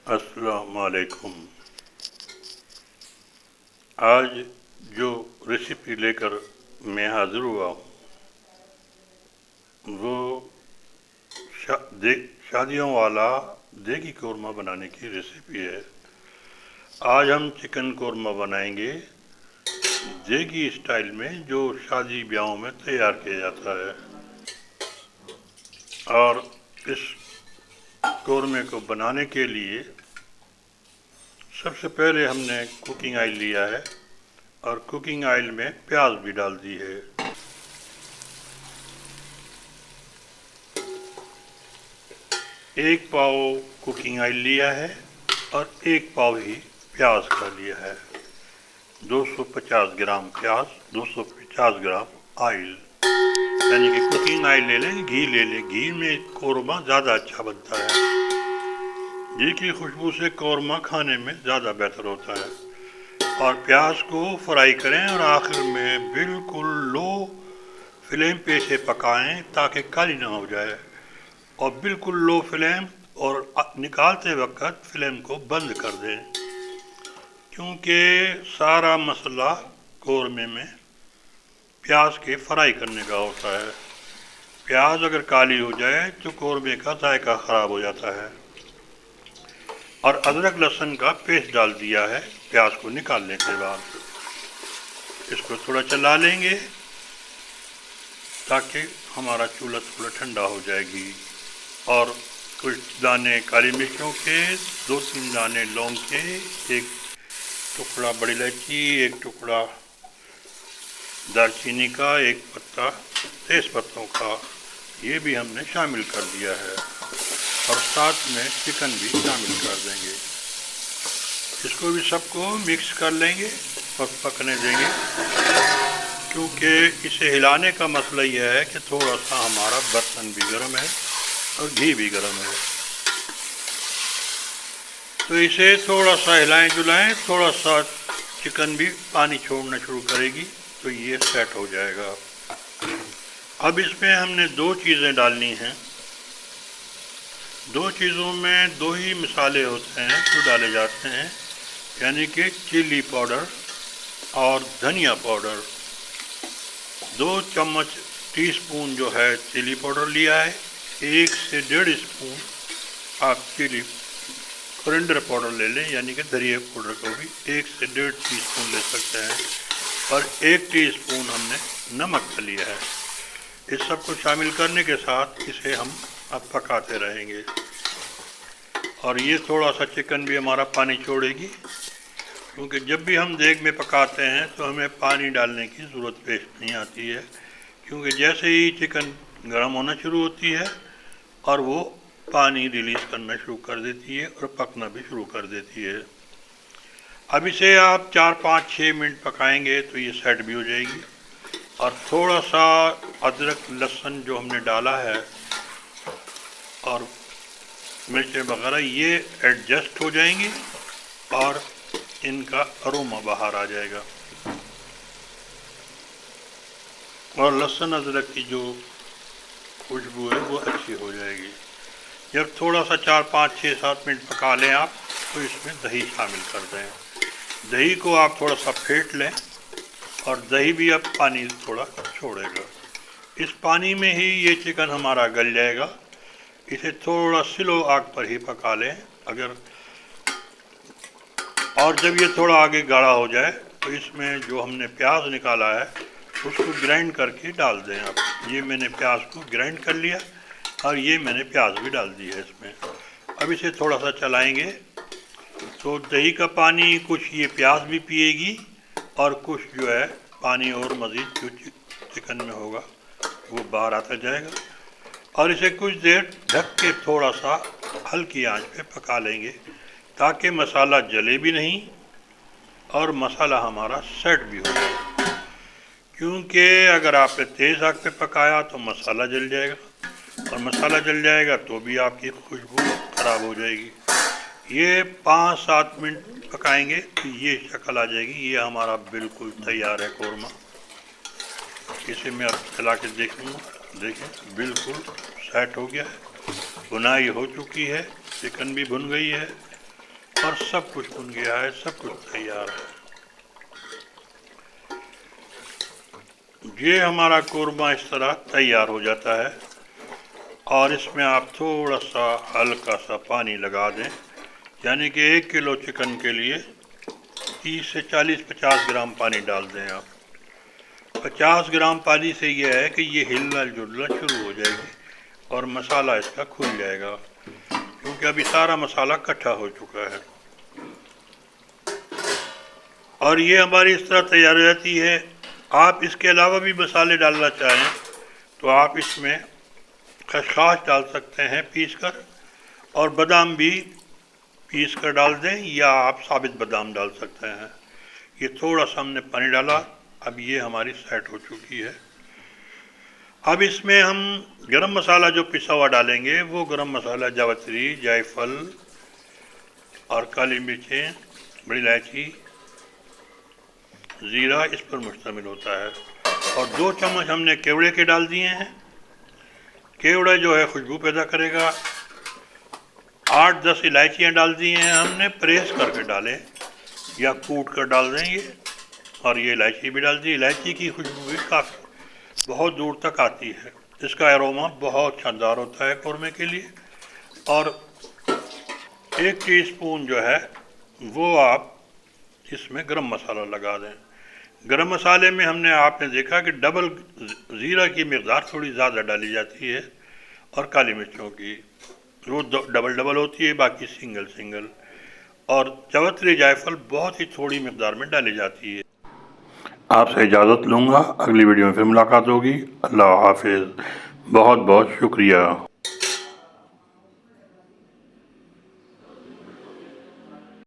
अस्सलाम वालेकुम। आज जो रेसिपी लेकर मैं हाजिर हुआ हूँ वो शा, दे, शादियों वाला देगी कौरमा बनाने की रेसिपी है। आज हम चिकन कौरमा बनाएंगे देगी स्टाइल में, जो शादी ब्याहों में तैयार किया जाता है। और इस कौरमे को बनाने के लिए सबसे पहले हमने कुकिंग ऑयल लिया है और कुकिंग ऑयल में प्याज भी डाल दी है। एक पाव कुकिंग ऑयल लिया है और एक पाव ही प्याज का लिया है। 250 ग्राम प्याज, 250 ग्राम ऑयल, यानी कि कुकिंग ऑयल ले लें, घी ले लें। घी में कौरमा ज़्यादा अच्छा बनता है। घी की खुशबू से कौरमा खाने में ज़्यादा बेहतर होता है। और प्याज को फ्राई करें और आखिर में बिल्कुल लो फ्लेम पे से पकाएं ताकि काली ना हो जाए। और बिल्कुल लो फ्लेम, और निकालते वक्त फ्लेम को बंद कर दें, क्योंकि सारा मसाला कौरमे में प्याज के फ्राई करने का होता है। प्याज अगर काली हो जाए तो कौरमे का जायका ख़राब हो जाता है। और अदरक लहसुन का पेस्ट डाल दिया है प्याज को निकालने के बाद। इसको थोड़ा चला लेंगे ताकि हमारा चूल्हा थोड़ा ठंडा हो जाएगी। और कुछ दाने काली मिर्चों के, 2-3 दाने लौंग के, एक टुकड़ा बड़ी इलायची, एक टुकड़ा दालचीनी का, एक पत्ता तेज पत्तों का, ये भी हमने शामिल कर दिया है। और साथ में चिकन भी शामिल कर देंगे। इसको भी सबको मिक्स कर लेंगे और पकने देंगे, क्योंकि इसे हिलाने का मसला यह है कि थोड़ा सा हमारा बर्तन भी गर्म है और घी भी गर्म है। तो इसे थोड़ा सा हिलाएं जुलाएं, थोड़ा सा चिकन भी पानी छोड़ना शुरू करेगी तो ये सेट हो जाएगा। अब इसमें हमने 2 चीज़ें डालनी हैं। 2 चीज़ों में 2 ही मसाले होते हैं जो डाले जाते हैं, यानी कि चिली पाउडर और धनिया पाउडर। 2 चम्मच टीस्पून जो है चिली पाउडर लिया है। 1 से 1.5 स्पून आप चिली कोरिएंडर पाउडर ले लें, यानी कि धनिया पाउडर को भी 1 से 1.5 टीस्पून ले सकते हैं। और 1 टीस्पून हमने नमक का लिया है। इस सब को शामिल करने के साथ इसे हम अब पकाते रहेंगे। और ये थोड़ा सा चिकन भी हमारा पानी छोड़ेगी, क्योंकि जब भी हम देग में पकाते हैं तो हमें पानी डालने की ज़रूरत पेश नहीं आती है, क्योंकि जैसे ही चिकन गर्म होना शुरू होती है और वो पानी रिलीज़ करना शुरू कर देती है और पकना भी शुरू कर देती है। अब इसे आप 4-5-6 मिनट पकाएंगे तो ये सेट भी हो जाएगी। और थोड़ा सा अदरक लहसुन जो हमने डाला है और मिर्चें वगैरह, ये एडजस्ट हो जाएंगी और इनका अरोमा बाहर आ जाएगा। और लहसुन अदरक की जो खुशबू है वो अच्छी हो जाएगी। जब थोड़ा सा 4-5-6-7 मिनट पका लें आप, तो इसमें दही शामिल कर दें। दही को आप थोड़ा सा फेंट लें और दही भी अब पानी थोड़ा छोड़ेगा। इस पानी में ही ये चिकन हमारा गल जाएगा। इसे थोड़ा स्लो आग पर ही पका लें। अगर और जब ये थोड़ा आगे गाढ़ा हो जाए तो इसमें जो हमने प्याज निकाला है उसको ग्राइंड करके डाल दें आप। ये मैंने प्याज को ग्राइंड कर लिया और ये मैंने प्याज भी डाल दी है इसमें। अब इसे थोड़ा सा चलाएंगे तो दही का पानी कुछ ये प्याज भी पिएगी और कुछ जो है पानी और मज़ीद जो चिकन में होगा वो बाहर आता जाएगा। और इसे कुछ देर ढक के थोड़ा सा हल्की आंच पे पका लेंगे, ताकि मसाला जले भी नहीं और मसाला हमारा सेट भी हो जाए। क्योंकि अगर आपने तेज़ आग पे पकाया तो मसाला जल जाएगा, और मसाला जल जाएगा तो भी आपकी खुशबू ख़राब हो जाएगी। ये 5-7 मिनट पकाएंगे तो ये शक्ल आ जाएगी। ये हमारा बिल्कुल तैयार है कौरमा। इसे मैं अब चला के देखूँगा। देखें, बिल्कुल सेट हो गया है, भुनाई हो चुकी है, चिकन भी भुन गई है और सब कुछ भुन गया है, सब कुछ तैयार है। ये हमारा कोरमा इस तरह तैयार हो जाता है और इसमें आप थोड़ा सा हल्का सा पानी लगा दें, यानी कि 1 किलो चिकन के लिए 30 से 40-50 ग्राम पानी डाल दें आप। 50 ग्राम पानी से यह है कि ये हिलना जुलना शुरू हो जाएगी और मसाला इसका खुल जाएगा, क्योंकि अभी सारा मसाला इकट्ठा हो चुका है। और ये हमारी इस तरह तैयार हो जाती है। आप इसके अलावा भी मसाले डालना चाहें तो आप इसमें खसखस डाल सकते हैं पीस कर, और बादाम भी पीस कर डाल दें, या आप साबित बादाम डाल सकते हैं। ये थोड़ा सा हमने पानी डाला, अब ये हमारी सेट हो चुकी है। अब इसमें हम गरम मसाला जो पिसा हुआ डालेंगे, वो गरम मसाला जावित्री, जायफल और काली मिर्चें, बड़ी इलायची, ज़ीरा इस पर मुश्तमिल होता है। और 2 चम्मच हमने केवड़े के डाल दिए हैं। केवड़ा जो है खुशबू पैदा करेगा। 8-10 इलायचियाँ डाल दी हैं हमने, प्रेस करके डालें या कूट कर डाल दें ये। और ये इलायची भी डाल दी। इलायची की खुशबू भी काफ़ी बहुत दूर तक आती है, इसका एरोमा बहुत शानदार होता है कोरमे के लिए। और 1 टीस्पून जो है वो आप इसमें गरम मसाला लगा दें। गरम मसाले में हमने आपने देखा कि डबल ज़ीरा की मकदार थोड़ी ज़्यादा डाली जाती है और काली मिर्चों की वो डबल होती है, बाकी सिंगल। और जावित्री जायफल बहुत ही थोड़ी मकदार में डाली जाती है। आपसे इजाज़त लूँगा, अगली वीडियो में फिर मुलाकात होगी। अल्लाह हाफिज़। बहुत बहुत शुक्रिया।